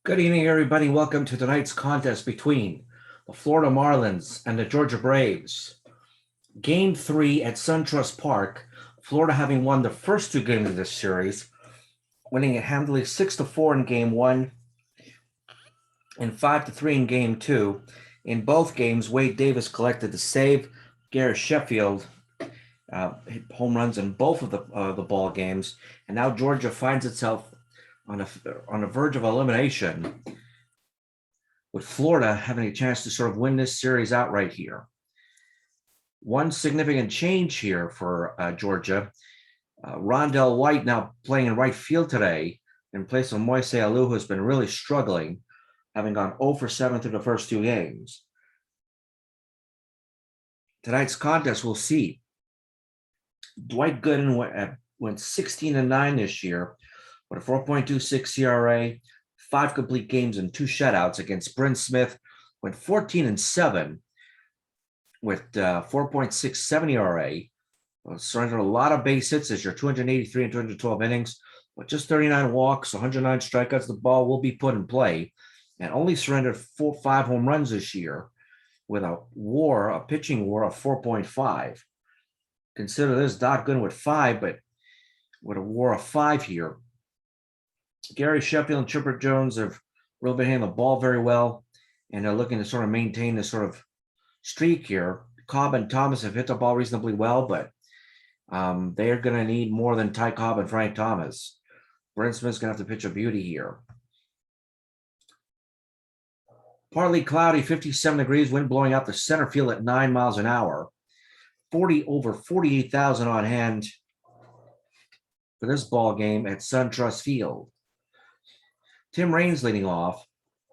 Good evening, everybody. Welcome to tonight's contest between the Florida Marlins and the Georgia Braves. Game 3 at SunTrust Park. Florida having won the first two games of this series, winning it handily 6-4 in Game 1 and 5-3 in Game 2. In both games, Wade Davis collected the save. Garrett Sheffield hit home runs in both of the ball games, and now Georgia finds itself on the verge of elimination, with Florida having a chance to sort of win this series outright here. One significant change here for Georgia. Rondell White now playing in right field today in place of Moise Alou, who's been really struggling, having gone 0 for 7 through the first two games. Tonight's contest will see Dwight Gooden went 16-9 this year with a 4.26 ERA, 5 complete games and 2 shutouts against Bryn Smith, went 14-7 with 4.67 ERA. Surrendered a lot of base hits this year, 283 and 212 innings, but just 39 walks, 109 strikeouts. The ball will be put in play, and only surrendered 5 home runs this year with a pitching WAR of 4.5. Consider this Doc Gooden with 5, but with a WAR of 5 here. Gary Sheffield and Chipper Jones have really been handling the ball very well, and they're looking to sort of maintain this sort of streak here. Cobb and Thomas have hit the ball reasonably well, but they're going to need more than Ty Cobb and Frank Thomas. Bryn Smith's going to have to pitch a beauty here. Partly cloudy, 57 degrees, wind blowing out the center field at 9 miles an hour. Over 48,000 on hand for this ball game at SunTrust Field. Tim Raines leading off.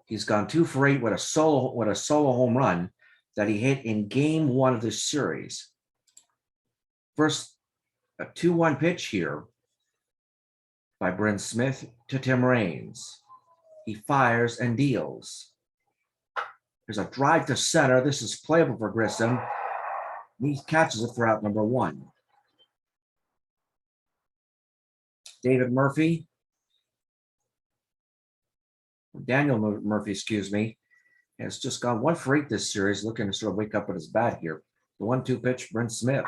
He's gone 2 for 8 with a solo home run that he hit in Game 1 of this series. First, a 2-1 pitch here by Bryn Smith to Tim Raines. He fires and deals. There's a drive to center. This is playable for Grissom. He catches it for out number 1. Daniel Murphy, has just gone 1 for 8 this series, looking to sort of wake up with his bat here. The 1-2 pitch, Bryn Smith.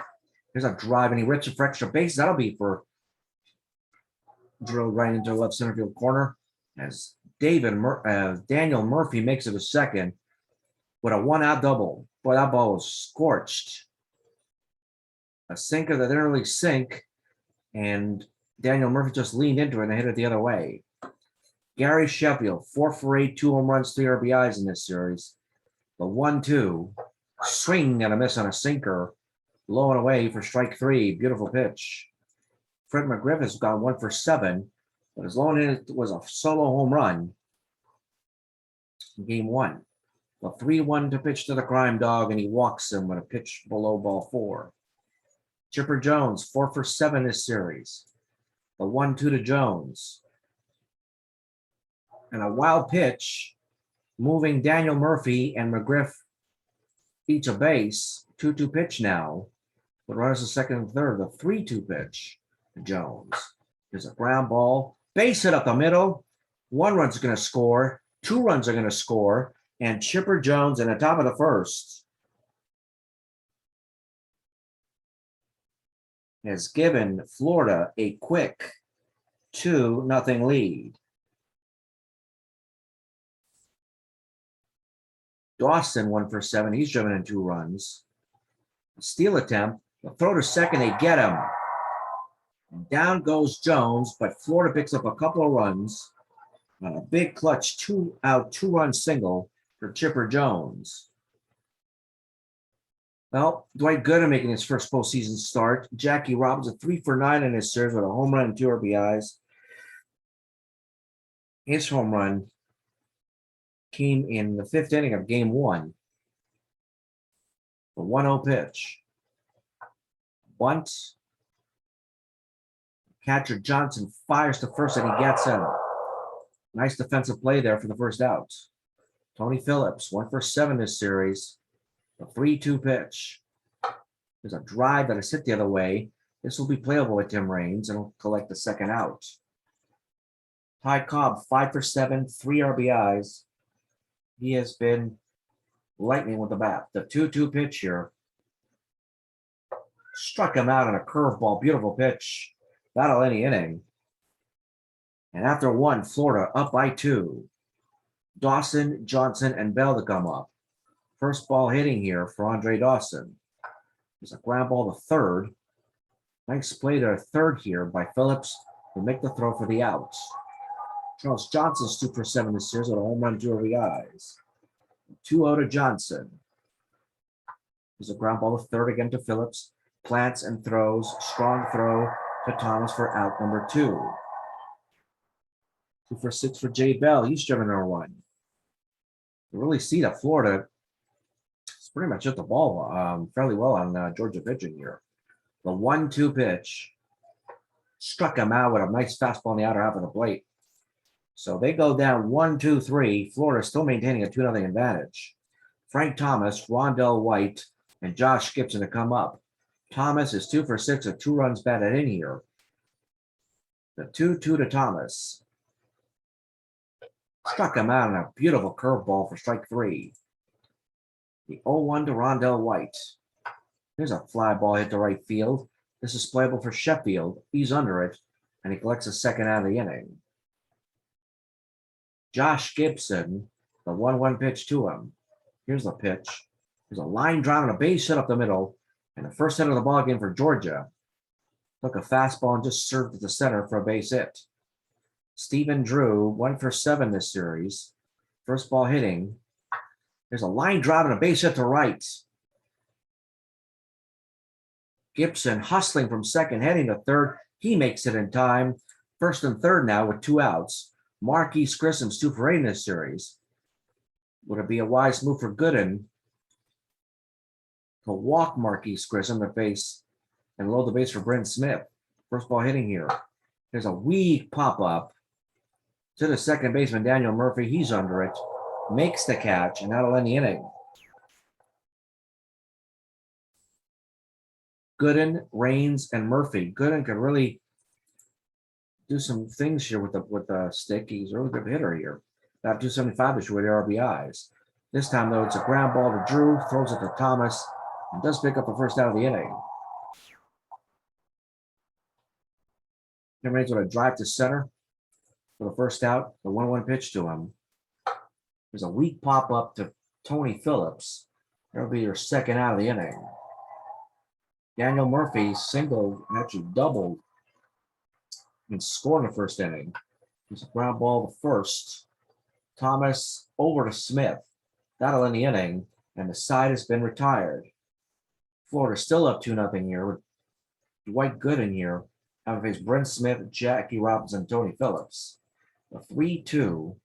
Here's a drive, and he rips it for extra base. That'll be for drilled right into the left center field corner as Daniel Murphy makes it a second with a 1-out double. Boy, that ball was scorched. A sinker that didn't really sink, and Daniel Murphy just leaned into it and hit it the other way. Gary Sheffield, 4 for 8, 2 home runs, 3 RBIs in this series. The 1-2, swing and a miss on a sinker, low and away for strike 3. Beautiful pitch. Fred McGriff has gone 1 for 7, but his low and it was a solo home run in Game 1. The 3-1 to pitch to the crime dog, and he walks him with a pitch below ball 4. Chipper Jones, 4 for 7 this series. The 1-2 to Jones. And a wild pitch, moving Daniel Murphy and McGriff each a base. 2-2 pitch now. But runners to second and third. The 3-2 pitch to Jones. There's a ground ball. Base hit up the middle. 1 run's going to score. 2 runs are going to score. And Chipper Jones in the top of the first has given Florida a quick 2-0 lead. Dawson 1 for 7. He's driven in 2 runs. Steal attempt. The throw to second. They get him. And down goes Jones, but Florida picks up a couple of runs. A big clutch 2-out, 2-run single for Chipper Jones. Well, Dwight Gooden making his first postseason start. Jackie Robinson 3 for 9 in this series with a home run and 2 RBIs. His home run came in the 5th inning of Game 1. The 1-0 pitch. Bunt. Catcher Johnson fires to first and he gets him. Nice defensive play there for the first out. Tony Phillips, 1 for 7 this series. The 3-2 pitch. There's a drive that is hit the other way. This will be playable with Tim Raines and he'll collect the second out. Ty Cobb, 5 for 7, 3 RBIs. He has been lightning with the bat. The 2-2 pitch here. Struck him out on a curveball. Beautiful pitch. Battle any inning. And after one, Florida up by 2. Dawson, Johnson, and Bell to come up. First ball hitting here for Andre Dawson. There's a ground ball to third. Nice play to third here by Phillips to make the throw for the outs. Charles Johnson's 2 for 7 this series with a home run, 2 RBIs. 2-0 to Johnson. There's a ground ball to third again to Phillips. Plants and throws. Strong throw to Thomas for out number 2. 2 for 6 for Jay Bell. He's driven number 1. You really see that Florida is pretty much hit the ball fairly well on Georgia pitching here. The 1-2 pitch struck him out with a nice fastball in the outer half of the plate. So they go down 1-2-3. Florida still maintaining a 2-0 advantage. Frank Thomas, Rondell White, and Josh Gibson to come up. Thomas is 2 for 6 with 2 runs batted in here. The 2-2 to Thomas. Struck him out on a beautiful curveball for strike 3. The 0-1 to Rondell White. Here's a fly ball hit to right field. This is playable for Sheffield. He's under it, and he collects a second out of the inning. Josh Gibson, the 1-1 pitch to him. Here's the pitch. There's a line drive and a base hit up the middle, and the first hit of the ball game for Georgia. Took a fastball and just served at the center for a base hit. Stephen Drew, 1 for 7 this series. First ball hitting. There's a line drive and a base hit to right. Gibson hustling from second, heading to third. He makes it in time. First and third now with 2 outs. Marquise Grissom's 2 for 8 in this series. Would it be a wise move for Gooden to walk Marquise Grissom to base and load the base for Bryn Smith? First ball hitting here. There's a weak pop-up to the second baseman, Daniel Murphy. He's under it. Makes the catch, and that'll end the inning. Gooden, Raines, and Murphy. Gooden could really do some things here with the stick. He's a really good hitter here. About 275 this year with the RBIs. This time, though, it's a ground ball to Drew, throws it to Thomas, and does pick up the first out of the inning. Raines with a drive to center for the first out. The 1-1 pitch to him. There's a weak pop-up to Tony Phillips. That'll be your second out of the inning. Daniel Murphy single, actually doubled, and scored in the first inning. There's a ground ball to first. Thomas over to Smith. That'll end the inning, and the side has been retired. Florida still up 2-0 here with Dwight Gooden here. Having faced Bryn Smith, Jackie Robinson, and Tony Phillips. The 3-2.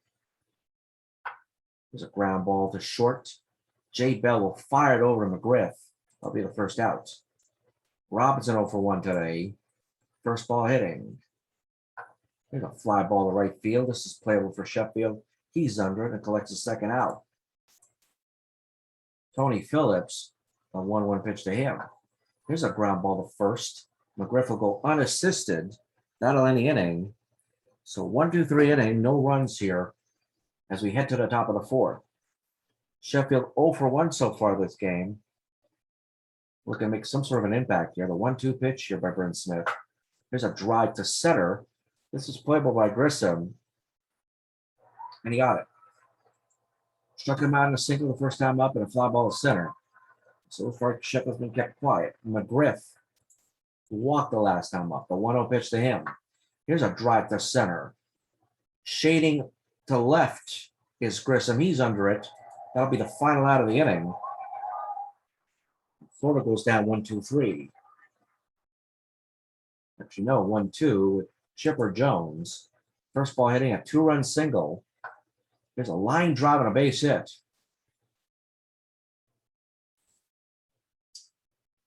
There's a ground ball to short. Jay Bell will fire it over to McGriff. That'll be the first out. Robinson 0 for 1 today. First ball hitting. There's a fly ball to right field. This is playable for Sheffield. He's under it and collects a second out. Tony Phillips, a 1-1 pitch to him. Here's a ground ball to first. McGriff will go unassisted. That'll end the inning. So 1-2-3 inning, no runs here as we head to the top of the 4th. Sheffield 0 for 1 so far this game. Looking to make some sort of an impact here. The 1-2 pitch here by Bryn Smith. There's a drive to center. This is playable by Grissom. And he got it. Struck him out in a single the first time up and a fly ball to center. So far, Sheffield's been kept quiet. McGriff walked the last time up. The 1-0 pitch to him. Here's a drive to center. Shading to left is Grissom. He's under it. That'll be the final out of the inning. Florida goes down 1-2-3. Actually, no, 1-2 with Chipper Jones. First ball hitting a 2-run single. There's a line drive and a base hit.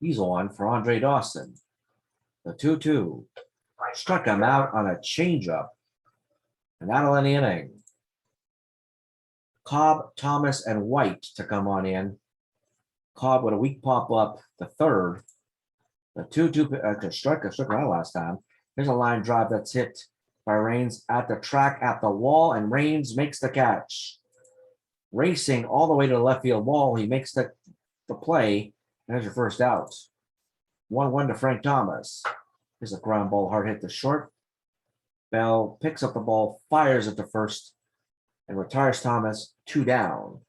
He's on for Andre Dawson. The 2-2. Struck him out on a changeup. And that'll end the inning. Cobb, Thomas, and White to come on in. Cobb with a weak pop-up, the third. The 2-2 struck out last time. Here's a line drive that's hit by Raines at the track at the wall, and Raines makes the catch. Racing all the way to the left field wall, he makes the play, and there's your first out. 1-1 to Frank Thomas. Here's a ground ball, hard hit to short. Bell picks up the ball, fires at the first, and retires Thomas, 2 down.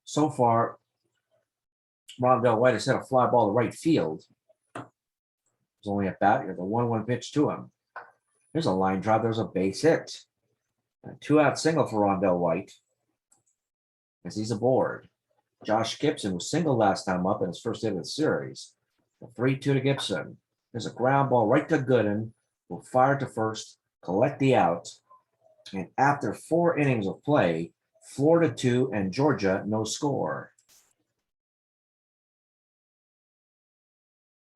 So far, Dwight has hit a fly ball to right field. It's only at bat. Here's a 1-1 pitch to him. There's a line drive. There's a base hit. A 2-out single for Dwight as he's aboard. Josh Gibson was single last time up in his first hit of the series. A 3-2 to Gibson. There's a ground ball right to Gooden. Will fire to first, collect the out. And after 4 innings of play, Florida 2 and Georgia no score.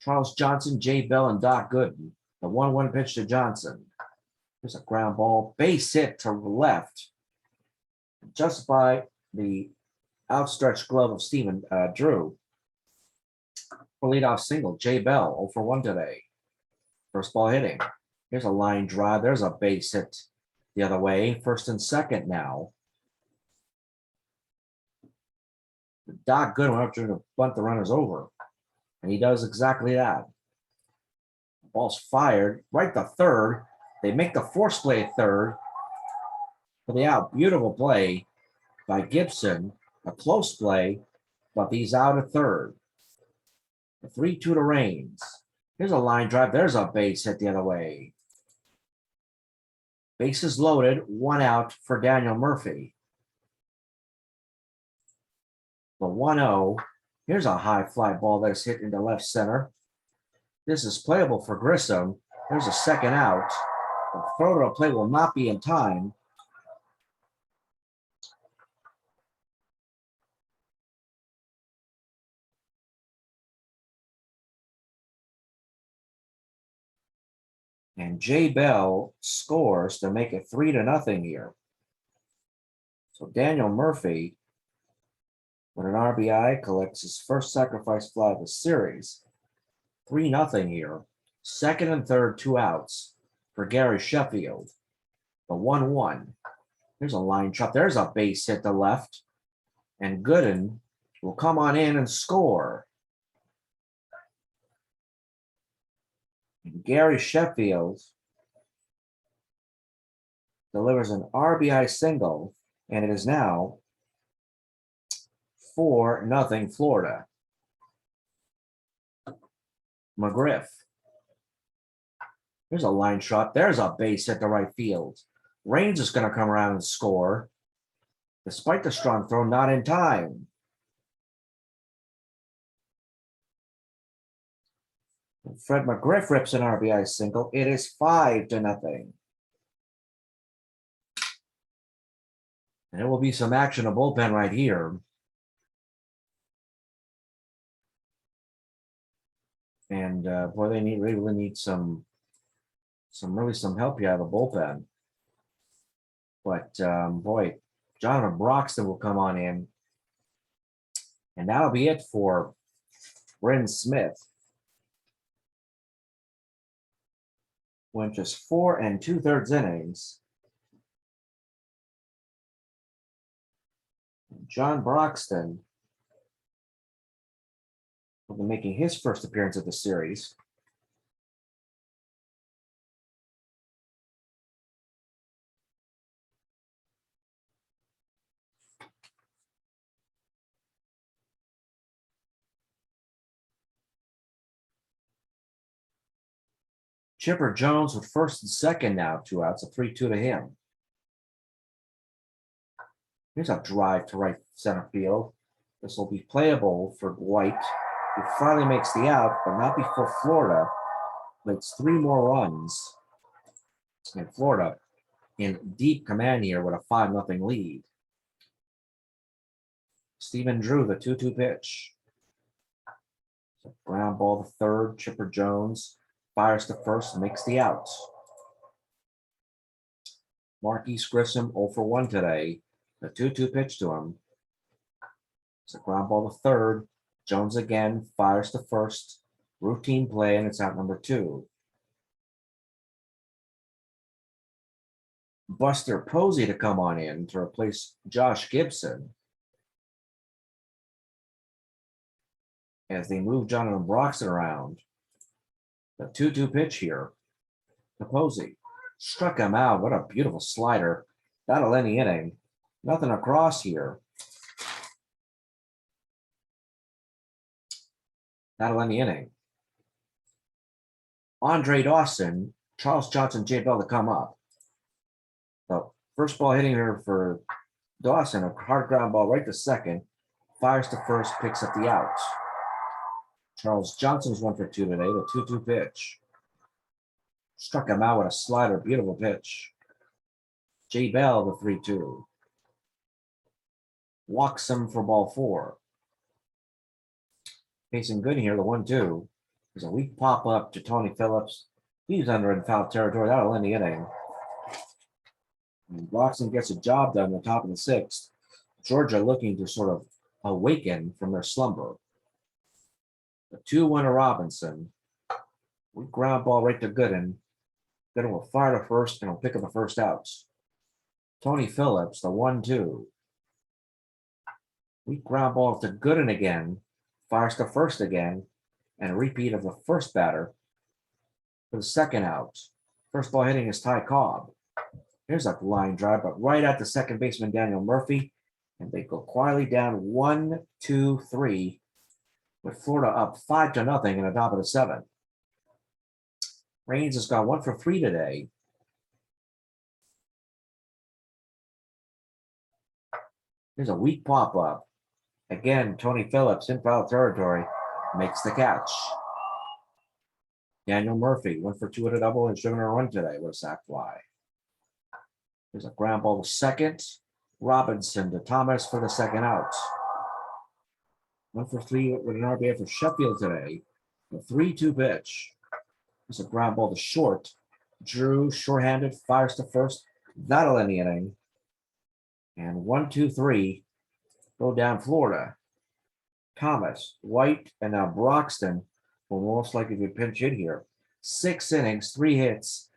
Charles Johnson, Jay Bell, and Doc Gooden. The 1-1 pitch to Johnson. There's a ground ball, base hit to the left. Just by the outstretched glove of Stephen Drew. For leadoff single, Jay Bell, 0 for 1 today. First ball hitting. Here's a line drive. There's a base hit the other way. First and second now. Doc Gooden went up to bunt the runners over. And he does exactly that. Ball's fired right to third. They make the force play at third for the out. Beautiful play by Gibson. A close play, but he's out at third. A 3-2 to Raines. Here's a line drive. There's a base hit the other way. Bases loaded. 1 out for Daniel Murphy. The 1-0. Here's a high fly ball that's hit into left center. This is playable for Grissom. There's a second out. The throw to the plate will not be in time. And Jay Bell scores to make it 3-0 here. So Daniel Murphy, with an RBI, collects his first sacrifice fly of the series. 3-0 here. Second and third, 2 outs for Gary Sheffield. The 1-1. There's a line chop. There's a base hit to left. And Gooden will come on in and score. And Gary Sheffield delivers an RBI single, and it is now 4-0 Florida. McGriff. There's a line shot. There's a base hit to right field. Raines is going to come around and score. Despite the strong throw, not in time. And Fred McGriff rips an RBI single. It is 5-0. And there will be some action in the bullpen right here. And boy, they really need some help here out of the bullpen. But boy, Jonathan Broxton will come on in. And that'll be it for Bryn Smith. Went just 4 2/3 innings. John Broxton will be making his first appearance of the series. Chipper Jones with first and second now, 2 outs, a 3-2 to him. Here's a drive to right center field. This will be playable for Dwight, who finally makes the out, but not before Florida makes 3 more runs. And Florida in deep command here with a 5-0 lead. Stephen Drew, the 2-2 pitch. So ground ball to third. Chipper Jones fires to first, makes the out. Marquise Grissom 0 for 1 today. The 2-2 pitch to him. It's a ground ball to third. Jones again fires to first. Routine play, and it's out number 2. Buster Posey to come on in to replace Josh Gibson as they move Jonathan Broxton around. The 2-2 pitch here to Posey. Struck him out. What a beautiful slider. That'll end the inning. Nothing across here. That'll end the inning. Andre Dawson, Charles Johnson, J. Bell to come up. The first ball hitting her for Dawson, a hard ground ball right to second. Fires to first, picks up the out. Charles Johnson's 1 for 2 today, the 2-2 pitch. Struck him out with a slider, beautiful pitch. J. Bell, the 3-2. Walks him for ball 4. Facing good here, the 1-2. There's a weak pop up to Tony Phillips. He's under in foul territory. That'll end the inning. And Broxton gets a job done at the top of the 6th. Georgia looking to sort of awaken from their slumber. The 2-1 to Robinson. Weak ground ball right to Gooden. Gooden will fire to first and will pick up the first outs. Tony Phillips, the 1-2. Weak ground ball to Gooden again. Fires to first again. And a repeat of the first batter for the second out. First ball hitting is Ty Cobb. Here's a line drive, but right at the second baseman, Daniel Murphy. And they go quietly down 1-2-3 with Florida up 5-0 in the top of the 7th. Raines has gone 1 for 3 today. Here's a weak pop-up. Again, Tony Phillips in foul territory makes the catch. Daniel Murphy, 1 for 2 at a double and driven a run today with a sac fly. There's a ground ball to second. Robinson to Thomas for the second out. 1 for 3 with an RBI for Sheffield today. The 3-2 pitch. There's a ground ball to short. Drew, shorthanded, fires to first. That'll end the inning. And 1-2-3 go down Florida. Thomas, Dwight, and now Broxton will most likely be pinch hit here. 6 innings, 3 hits,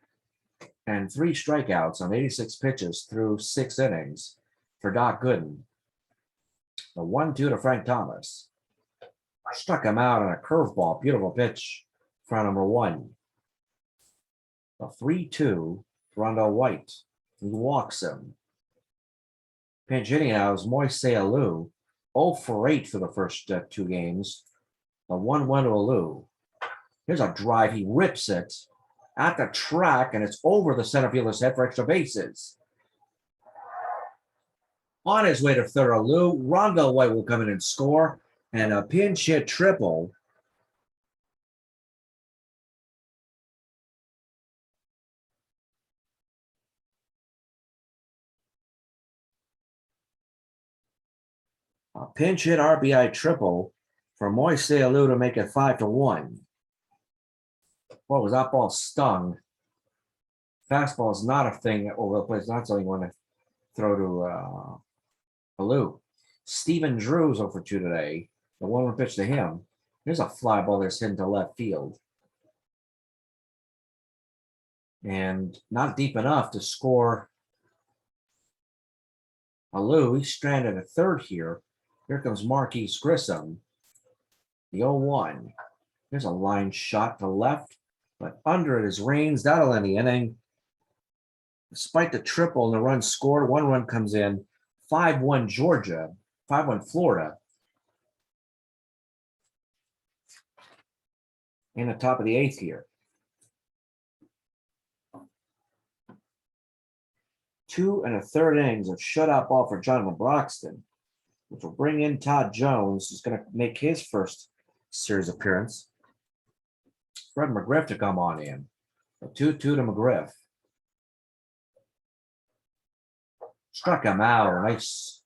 and 3 strikeouts on 86 pitches through 6 innings for Doc Gooden. The 1-2 to Frank Thomas. Struck him out on a curveball. Beautiful pitch for number 1. The 3-2 to Rondell White. He walks him. Pinch hitting now is Moise Alou. 0 for 8 for the first 2 games. The 1-1 to Alou. Here's a drive. He rips it at the track, and it's over the center fielder's head for extra bases. On his way to third, Alou. Rondell White will come in and score. And a pinch hit triple. A pinch hit RBI triple for Moise Alou to make it 5-1. What was that ball stung? Fastball is not a thing over the place. Not something you want to throw to Alou. Stephen Drew's over 2 today. The 1-1 pitch to him. There's a fly ball that's hit into left field. And not deep enough to score Alou. He's stranded at third here. Here comes Marquise Grissom. The 0-1. There's a line shot to left, but under it is Raines. That'll end the inning. Despite the triple and the run scored, 1 run comes in. 5-1 Georgia, 5-1 Florida. In the top of the 8th here. 2 1/3 innings of shutout ball for Jonathan Broxton, which will bring in Todd Jones, who's going to make his first series appearance. Fred McGriff to come on in. A 2-2 to McGriff. Struck him out. Nice.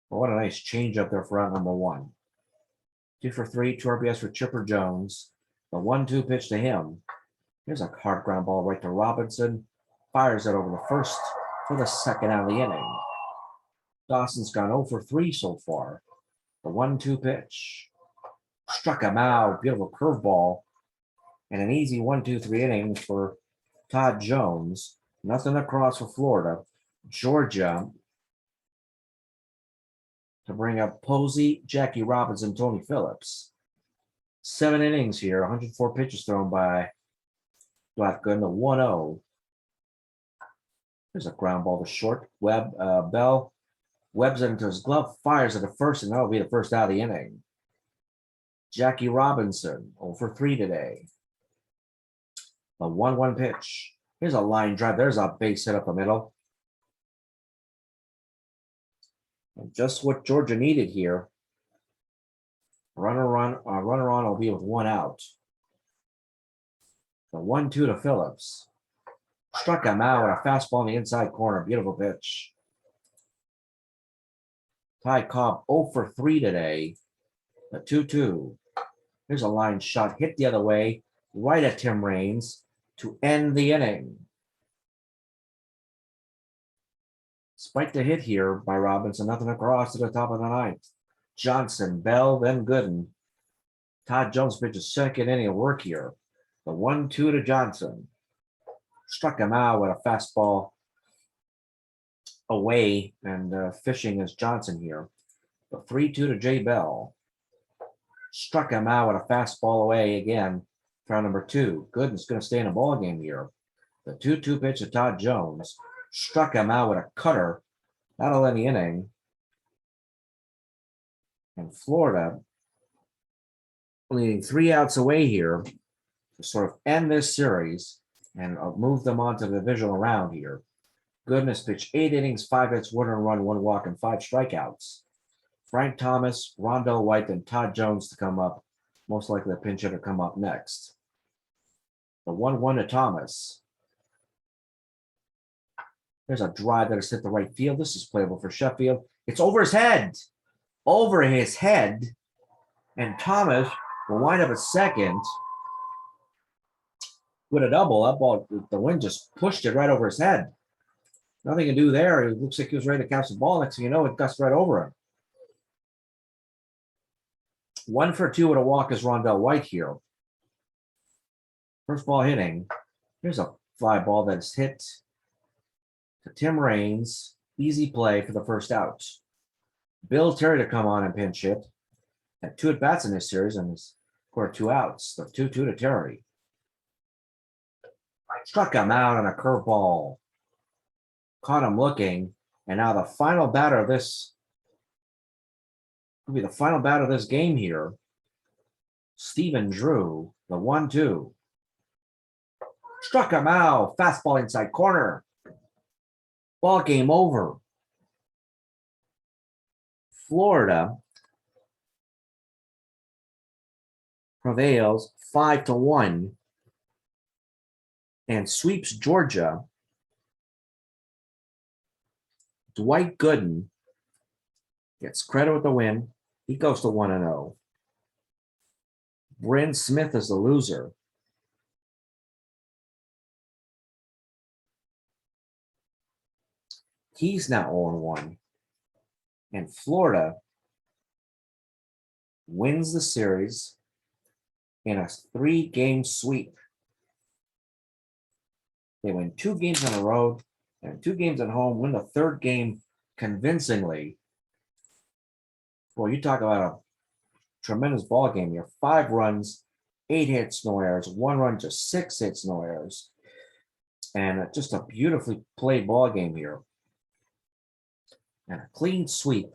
Well, what a nice change up there for out number 1. 2 for 3, 2 RBIs for Chipper Jones. The 1-2 pitch to him. Here's a hard ground ball right to Robinson. Fires it over the first for the second out of the inning. Dawson's gone 0 for 3 so far. The 1-2 pitch. Struck him out. Beautiful curveball. And an easy 1-2-3 innings for Todd Jones. Nothing across for Florida. Georgia to bring up Posey, Jackie Robinson, Tony Phillips. 7 innings here, 104 pitches thrown by Dwight Gooden, a 1-0. There's a ground ball to short. Bell webs it into his glove, fires at the first, and that'll be the first out of the inning. Jackie Robinson, 0 for 3 today. A 1-1 pitch. Here's a line drive. There's a base hit up the middle. And just what Georgia needed here. Runner on will be with 1 out. The 1-2 to Phillips. Struck him out with a fastball in the inside corner. Beautiful pitch. Ty Cobb 0 for 3 today. The 2-2. Here's a line shot hit the other way, right at Tim Raines to end the inning. Spiked the hit here by Robinson, nothing across to the top of the ninth. Johnson, Bell, then Gooden. Todd Jones pitches second inning of work here. The 1-2 to Johnson. Struck him out with a fastball away, and fishing is Johnson here. The 3-2 to Jay Bell. Struck him out with a fastball away again. Round number 2. Gooden's going to stay in a ball game here. The 2-2 pitch to Todd Jones. Struck him out with a cutter. That'll end the inning. And Florida leading 3 outs away here to sort of end this series and move them on to the divisional round here. Gooden has pitched 8 innings, 5 hits, 1 earned run, 1 walk, and 5 strikeouts. Frank Thomas, Rondell White, and Todd Jones to come up. Most likely the pinch hitter come up next. The 1-1 to Thomas. There's a drive that has hit the right field. This is playable for Sheffield. It's over his head. Over his head. And Thomas will wind up at second with a double. That ball, the wind just pushed it right over his head. Nothing to do there. It looks like he was ready to catch the ball. Next thing you know, it gusted right over him. 1 for 2 with a walk is Rondell White here. First ball hitting. Here's a fly ball that's hit to Tim Raines. Easy play for the first out. Bill Terry to come on and pinch hit. Had 2 at-bats in this series and scored 2 outs. The 2-2 to Terry. Struck him out on a curveball. Caught him looking. And now the final batter of this will be the final batter of this game here. Stephen Drew, the 1-2. Struck him out. Fastball inside corner. Ball game over. Florida prevails 5-1 and sweeps Georgia. Dwight Gooden gets credit with the win. He goes to 1-0. Bryn Smith is the loser. He's now 0-1. And Florida wins the series in a 3-game sweep. They win 2 games on the road and 2 games at home, win the 3rd game convincingly. Boy, you talk about a tremendous ball game here. 5 runs, 8 hits, no errors, 1 run, just 6 hits, no errors. And just a beautifully played ball game here. And a clean sweep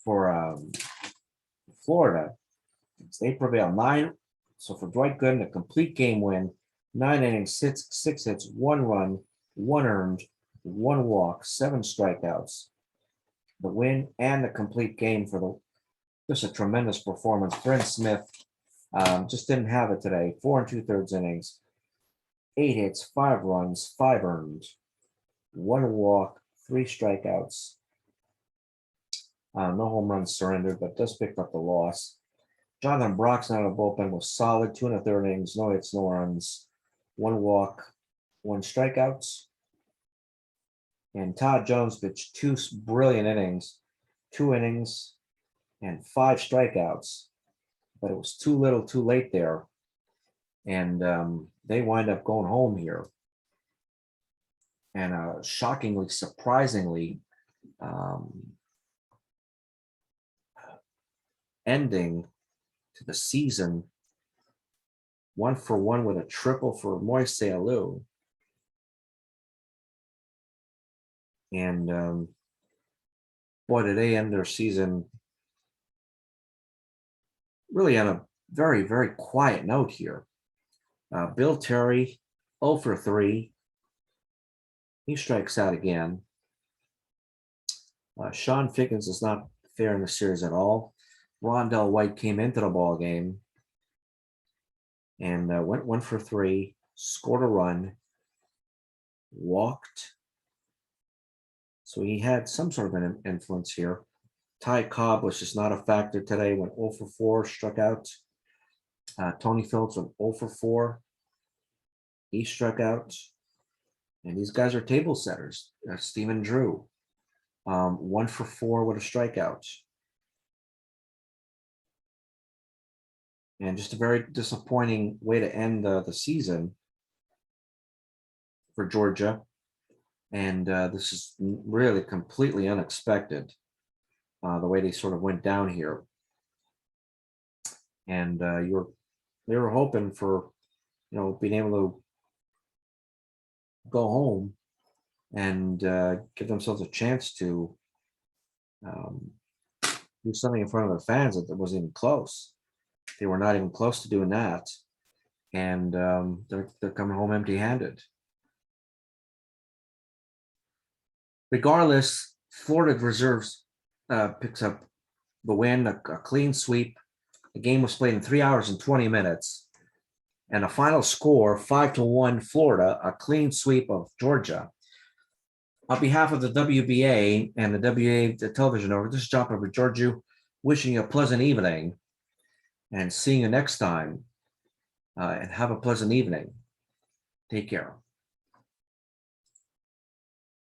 for Florida. They prevail 9. So for Dwight Gooden, a complete game win, 9 innings, 6 hits, 1 run, 1 earned, 1 walk, 7 strikeouts. The win and the complete game for just a tremendous performance. Bryn Smith just didn't have it today. 4 2/3 innings, 8 hits, 5 runs, 5 earned, 1 walk, 3 strikeouts. No home runs surrendered, but just picked up the loss. Jonathan Broxton out of the bullpen was solid. 2 1/3 innings, no hits, no runs, 1 walk, 1 strikeouts. And Todd Jones pitched 2 brilliant innings, 2 innings, and 5 strikeouts. But it was too little, too late there. and they wind up going home here. And shockingly, surprisingly, ending to the season 1-for-1 with a triple for Moise Alou. And boy, did they end their season really on a very, very quiet note here. Bill Terry, 0 for 3. He strikes out again. Sean Figgins is not fair in the series at all. Rondell White came into the ball game and went 1 for 3, scored a run, walked. So he had some sort of an influence here. Ty Cobb was just not a factor today, went 0 for 4, struck out. Tony Phillips went 0 for 4. He struck out. And these guys are table setters. Stephen Drew, 1 for 4 with a strikeout. And just a very disappointing way to end the season for Georgia. And this is really completely unexpected, the way they sort of went down here. And they were hoping for, being able to go home and give themselves a chance to do something in front of their fans that wasn't even close. They were not even close to doing that, and they're coming home empty-handed. Regardless, Florida reserves picks up the win, a clean sweep. The game was played in 3 hours and 20 minutes. And a final score, 5-1 Florida, a clean sweep of Georgia. On behalf of the WBA and the WA television over, this is John over Georgia, wishing you a pleasant evening and seeing you next time. And have a pleasant evening. Take care.